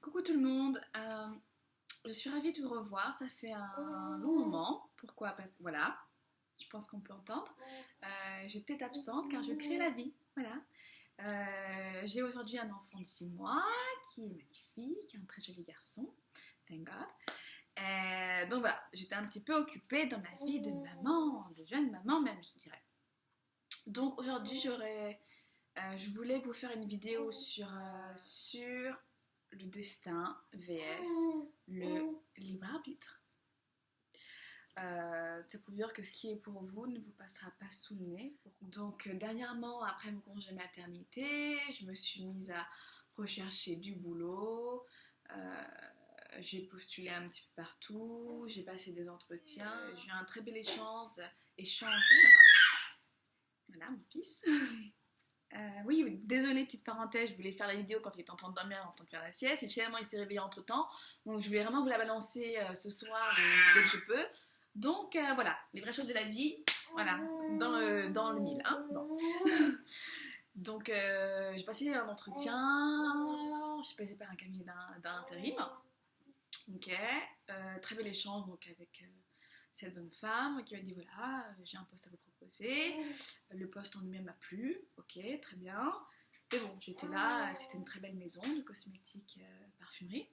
Coucou tout le monde, je suis ravie de vous revoir, ça fait un long moment. Pourquoi? Parce que voilà, je pense qu'on peut entendre. J'étais absente car je crée la vie, voilà. J'ai aujourd'hui un enfant de 6 mois qui est magnifique, un très joli garçon, thank God. Donc voilà, j'étais un petit peu occupée dans ma vie de maman, de jeune maman même je dirais. Donc aujourd'hui je voulais vous faire une vidéo sur le destin vs le libre arbitre. C'est pour dire que ce qui est pour vous ne vous passera pas sous le nez. Donc dernièrement, après mon congé maternité, je me suis mise à rechercher du boulot. J'ai postulé un petit peu partout, j'ai passé des entretiens, j'ai eu un très bel échange. Voilà mon fils. Oui, désolée, petite parenthèse, je voulais faire la vidéo quand il était en train de dormir, en train de faire la sieste, mais finalement il s'est réveillé entre temps, donc je voulais vraiment vous la balancer ce soir dès que je peux. Donc voilà, les vraies choses de la vie, voilà, dans le mille. Hein, bon. Donc j'ai passé un entretien, je suis passée par un cabinet d'intérim, ok, très bel échange donc avec cette bonne femme qui m'a dit voilà, j'ai un poste à vous proposer, le poste en lui-même m'a plu, ok, très bien. Mais bon, j'étais là, c'était une très belle maison de cosmétiques parfumerie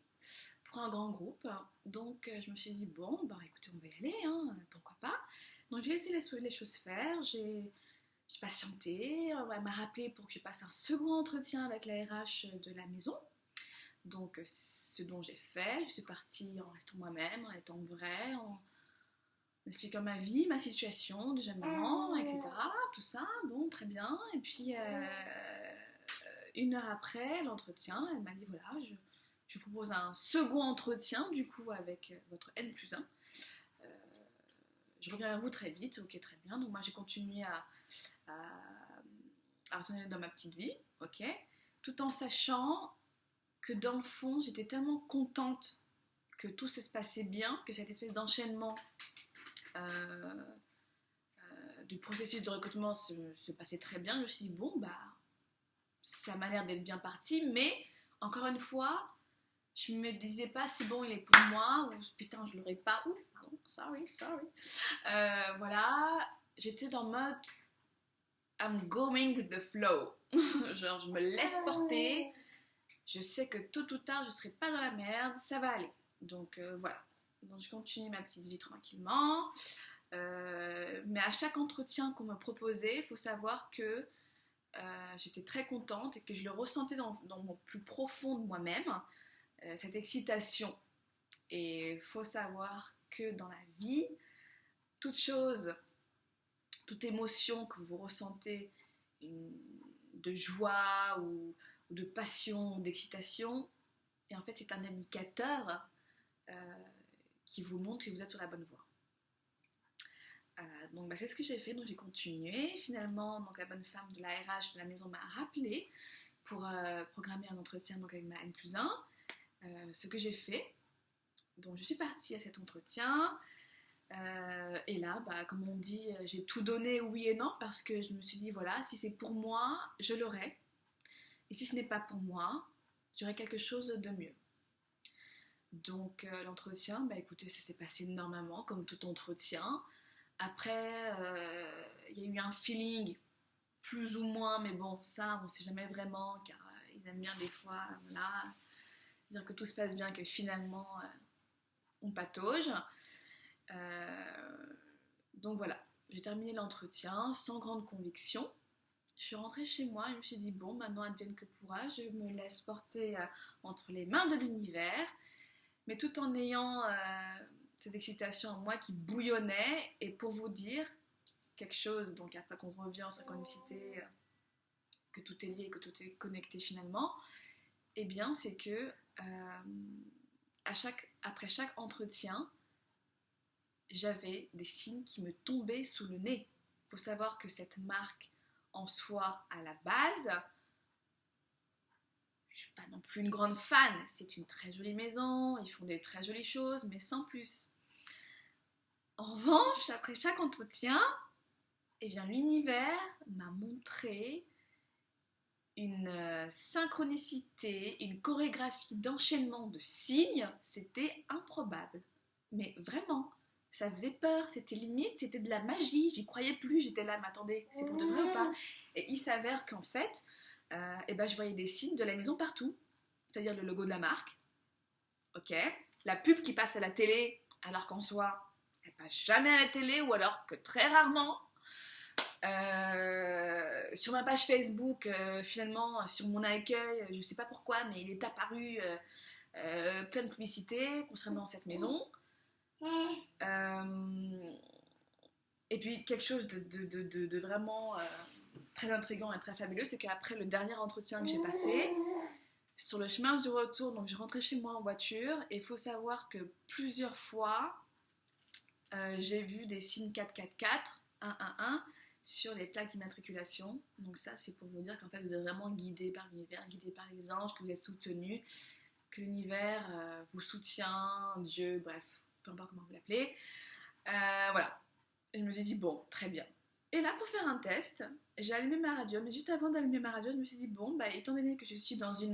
pour un grand groupe. Donc je me suis dit bon, bah écoutez, on va y aller, hein, pourquoi pas. Donc j'ai laissé les choses faire, j'ai patienté, elle m'a rappelé pour que je passe un second entretien avec la RH de la maison. Donc ce dont j'ai fait, je suis partie en restant moi-même, en étant vraie, en expliquant ma vie, ma situation de jeune maman, etc. Tout ça, bon, très bien. Et puis, une heure après l'entretien, elle m'a dit, voilà, je vous propose un second entretien, du coup, avec votre N+1. Je reviens vers vous très vite, ok, très bien. Donc moi, j'ai continué à retourner dans ma petite vie, ok, tout en sachant que dans le fond, j'étais tellement contente que tout se passait bien, que cette espèce d'enchaînement du processus de recrutement se passait très bien. Je me suis dit, bon, bah, ça m'a l'air d'être bien parti, mais encore une fois, je me disais pas si bon il est pour moi, ou putain, je l'aurais pas, ou pardon, sorry. Voilà, j'étais dans mode I'm going with the flow. Genre, je me laisse porter, je sais que tôt ou tard, je serai pas dans la merde, ça va aller. Donc voilà. Donc je continue ma petite vie tranquillement. Mais à chaque entretien qu'on me proposait, il faut savoir que j'étais très contente et que je le ressentais dans mon plus profond de moi-même, cette excitation. Et il faut savoir que dans la vie, toute chose, toute émotion que vous ressentez, de joie ou de passion, d'excitation, et en fait c'est un indicateur qui vous montre que vous êtes sur la bonne voie. Donc bah, c'est ce que j'ai fait, donc j'ai continué. Finalement, donc, la bonne femme de la RH de la maison m'a rappelé pour programmer un entretien donc, avec ma N+1. Ce que j'ai fait, donc je suis partie à cet entretien. Et là, bah, comme on dit, j'ai tout donné oui et non parce que je me suis dit voilà, si c'est pour moi, je l'aurai. Et si ce n'est pas pour moi, j'aurai quelque chose de mieux. Donc l'entretien, bah écoutez, ça s'est passé normalement comme tout entretien. Après, il y a eu un feeling, plus ou moins, mais bon, ça, on ne sait jamais vraiment, car ils aiment bien des fois, voilà, dire que tout se passe bien, que finalement, on patauge. Donc voilà, j'ai terminé l'entretien sans grande conviction. Je suis rentrée chez moi et je me suis dit, bon, maintenant, advienne que pourra, je me laisse porter entre les mains de l'univers, mais tout en ayant cette excitation en moi qui bouillonnait. Et pour vous dire quelque chose, donc après qu'on revient en synchronicité, que tout est lié, que tout est connecté finalement, eh bien c'est que après chaque entretien, j'avais des signes qui me tombaient sous le nez. Il faut savoir que cette marque en soi, à la base, je suis pas non plus une grande fan. C'est une très jolie maison, ils font des très jolies choses, mais sans plus. En revanche, après chaque entretien, eh bien, l'univers m'a montré une synchronicité, une chorégraphie d'enchaînement de signes, c'était improbable. Mais vraiment, ça faisait peur, c'était limite, c'était de la magie, j'y croyais plus, j'étais là, mais attendez, c'est pour de vrai ou pas? Et il s'avère qu'en fait, je voyais des signes de la maison partout, c'est-à-dire le logo de la marque, ok, la pub qui passe à la télé, alors qu'en soi, elle passe jamais à la télé, ou alors que très rarement. Sur ma page Facebook, finalement, sur mon accueil, je sais pas pourquoi, mais il est apparu plein de publicités concernant cette maison. Et puis quelque chose de vraiment très intriguant et très fabuleux, c'est qu'après le dernier entretien que j'ai passé, sur le chemin du retour, donc je rentrais chez moi en voiture, et il faut savoir que plusieurs fois, j'ai vu des signes 444, 111, sur les plaques d'immatriculation. Donc ça, c'est pour vous dire qu'en fait, vous êtes vraiment guidé par l'univers, guidé par les anges, que vous êtes soutenu, que l'univers vous soutient, Dieu, bref, peu importe comment vous l'appelez. Voilà. Et je me suis dit, bon, très bien. Et là, pour faire un test, j'ai allumé ma radio, mais juste avant d'allumer ma radio, je me suis dit, bon, étant donné que je suis dans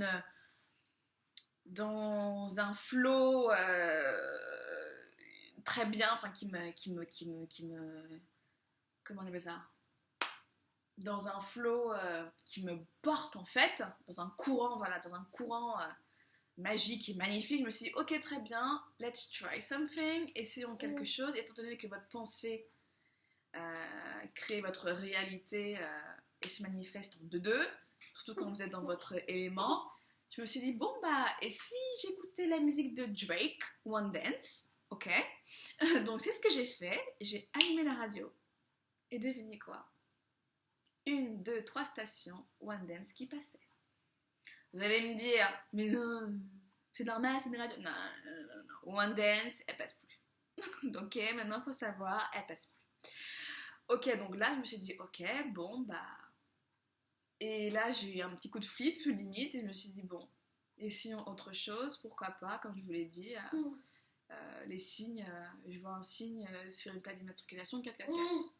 un flow très bien, enfin, qui me comment on appelle ça, dans un flow qui me porte en fait, dans un courant, magique et magnifique. Je me suis dit, ok, très bien, let's try something, essayons quelque chose, étant donné que votre pensée crée votre réalité et se manifeste en deux, surtout quand vous êtes dans votre élément. Je me suis dit, bon, et si j'écoutais la musique de Drake, One Dance, ok. Donc c'est ce que j'ai fait, j'ai allumé la radio. Et devinez quoi? 1, 2, 3 stations One Dance qui passaient. Vous allez me dire, mais non, c'est normal, c'est une radio. Non. One Dance, elle passe plus. Donc, ok, maintenant il faut savoir, elle passe plus. Ok, donc là, je me suis dit, ok, bon, Et là, j'ai eu un petit coup de flip, limite, et je me suis dit, bon, essayons autre chose, pourquoi pas, comme je vous l'ai dit. Les signes, je vois un signe sur une plaque d'immatriculation 444.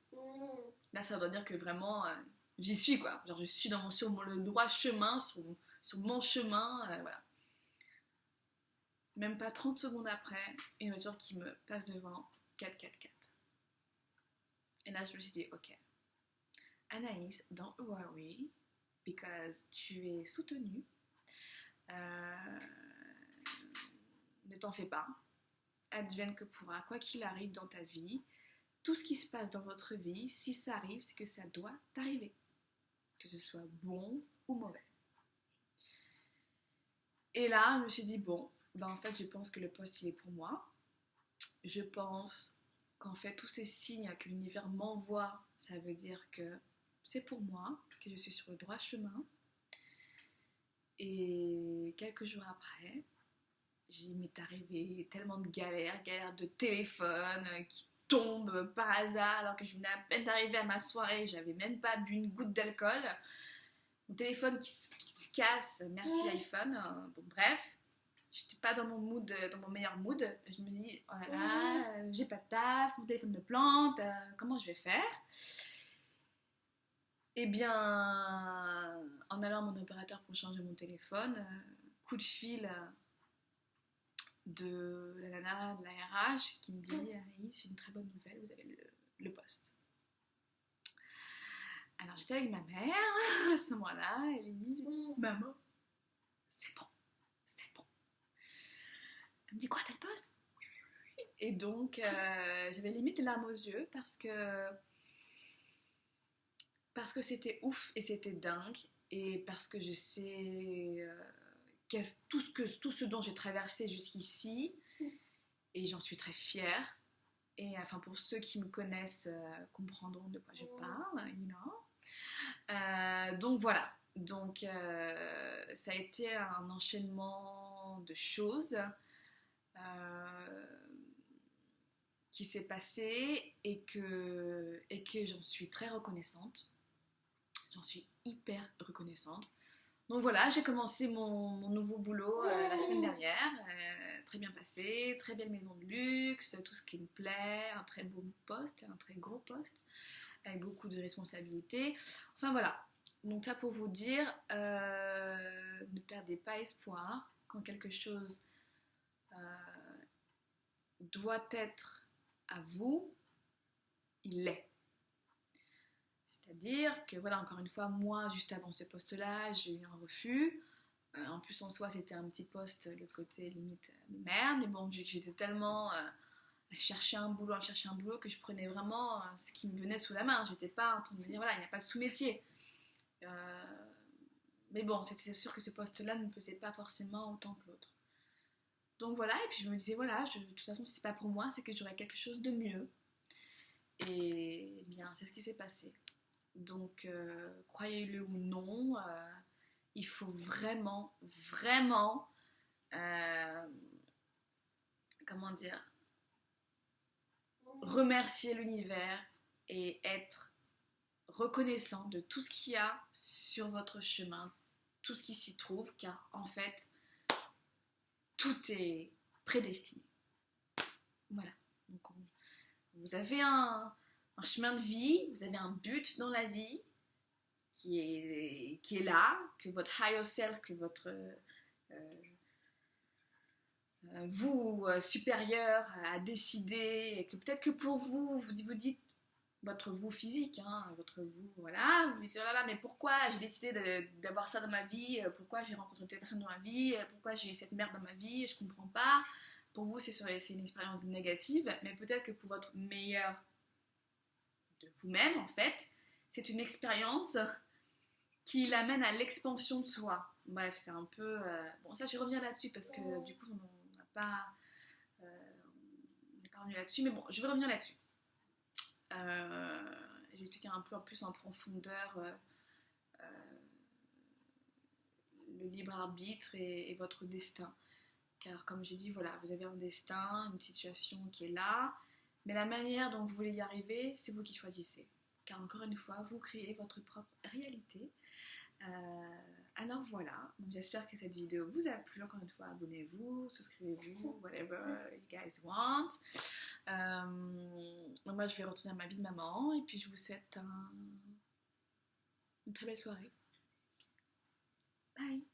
Là, ça doit dire que vraiment, j'y suis, quoi. Genre, je suis sur le droit chemin, sur mon chemin, voilà. Même pas 30 secondes après, une voiture qui me passe devant, 444. Et là, je me suis dit, ok, Anaïs, don't worry, because tu es soutenue. Ne t'en fais pas. Advienne que pourra, quoi qu'il arrive dans ta vie, tout ce qui se passe dans votre vie, si ça arrive, c'est que ça doit t'arriver. Que ce soit bon ou mauvais. Et là, je me suis dit, bon, en fait, je pense que le poste, il est pour moi. Je pense qu'en fait, tous ces signes que l'univers m'envoie, ça veut dire que c'est pour moi, que je suis sur le droit chemin. Et quelques jours après, il m'est arrivé tellement de galères de téléphone qui tombent par hasard alors que je venais à peine d'arriver à ma soirée, j'avais même pas bu une goutte d'alcool. Mon téléphone qui se casse, merci iPhone. Bon, bref, j'étais pas dans mon meilleur mood. Je me dis, oh là là, j'ai pas de taf, mon téléphone me plante, comment je vais faire? Eh bien, en allant à mon opérateur pour changer mon téléphone, coup de fil de la nana de la RH qui me dit, Anaïs, c'est une très bonne nouvelle, vous avez le poste. Alors j'étais avec ma mère à ce moment-là, et limite, j'ai dit, maman, c'est bon, c'était bon. Elle me dit, quoi, t'as le poste? Oui. Et donc, j'avais limite les larmes aux yeux parce que c'était ouf et c'était dingue, et parce que je sais tout ce dont j'ai traversé jusqu'ici, et j'en suis très fière. Et enfin, pour ceux qui me connaissent, comprendront de quoi je parle, you know. Donc voilà. Donc ça a été un enchaînement de choses qui s'est passé et que j'en suis très reconnaissante. J'en suis hyper reconnaissante. Donc voilà, j'ai commencé mon nouveau boulot la semaine dernière, très bien passé, très belle maison de luxe, tout ce qui me plaît, un très beau poste, un très gros poste, avec beaucoup de responsabilités. Enfin voilà, Donc ça pour vous dire, ne perdez pas espoir quand quelque chose doit être à vous, il l'est. C'est-à-dire que voilà, encore une fois, moi, juste avant ce poste-là, j'ai eu un refus. En plus, en soi, c'était un petit poste, de l'autre côté, limite merde. Mais bon, j'étais tellement à chercher un boulot, que je prenais vraiment ce qui me venait sous la main. J'étais pas en train de me dire, voilà, il n'y a pas de sous-métier. Mais bon, c'était sûr que ce poste-là ne me plaisait pas forcément autant que l'autre. Donc voilà, et puis je me disais, voilà, de toute façon, si c'est pas pour moi, c'est que j'aurais quelque chose de mieux. Et bien, c'est ce qui s'est passé. Donc, croyez-le ou non, il faut vraiment, vraiment, comment dire, remercier l'univers et être reconnaissant de tout ce qu'il y a sur votre chemin, tout ce qui s'y trouve, car en fait, tout est prédestiné. Voilà. Donc, vous avez un chemin de vie, vous avez un but dans la vie qui est là, que votre higher self, que votre vous supérieur a décidé, et que peut-être que pour vous, vous dites votre vous physique, hein, votre vous, voilà, vous dites oh là là, mais pourquoi j'ai décidé d'avoir ça dans ma vie, pourquoi j'ai rencontré telle personne dans ma vie, pourquoi j'ai cette merde dans ma vie, je comprends pas. Pour vous, c'est une expérience négative, mais peut-être que pour votre meilleur de vous-même, en fait, c'est une expérience qui l'amène à l'expansion de soi. Bref, c'est un peu... Bon, ça, je vais revenir là-dessus parce que du coup, on n'a pas... on n'est pas revenu là-dessus, mais bon, je vais revenir là-dessus. Je vais expliquer un peu plus en profondeur le libre arbitre et votre destin. Car comme j'ai dit, voilà, vous avez un destin, une situation qui est là, mais la manière dont vous voulez y arriver, c'est vous qui choisissez. Car encore une fois, vous créez votre propre réalité. Alors voilà, donc j'espère que cette vidéo vous a plu. Encore une fois, abonnez-vous, souscrivez-vous, whatever you guys want. Donc moi je vais retourner à ma vie de maman et puis je vous souhaite une très belle soirée. Bye.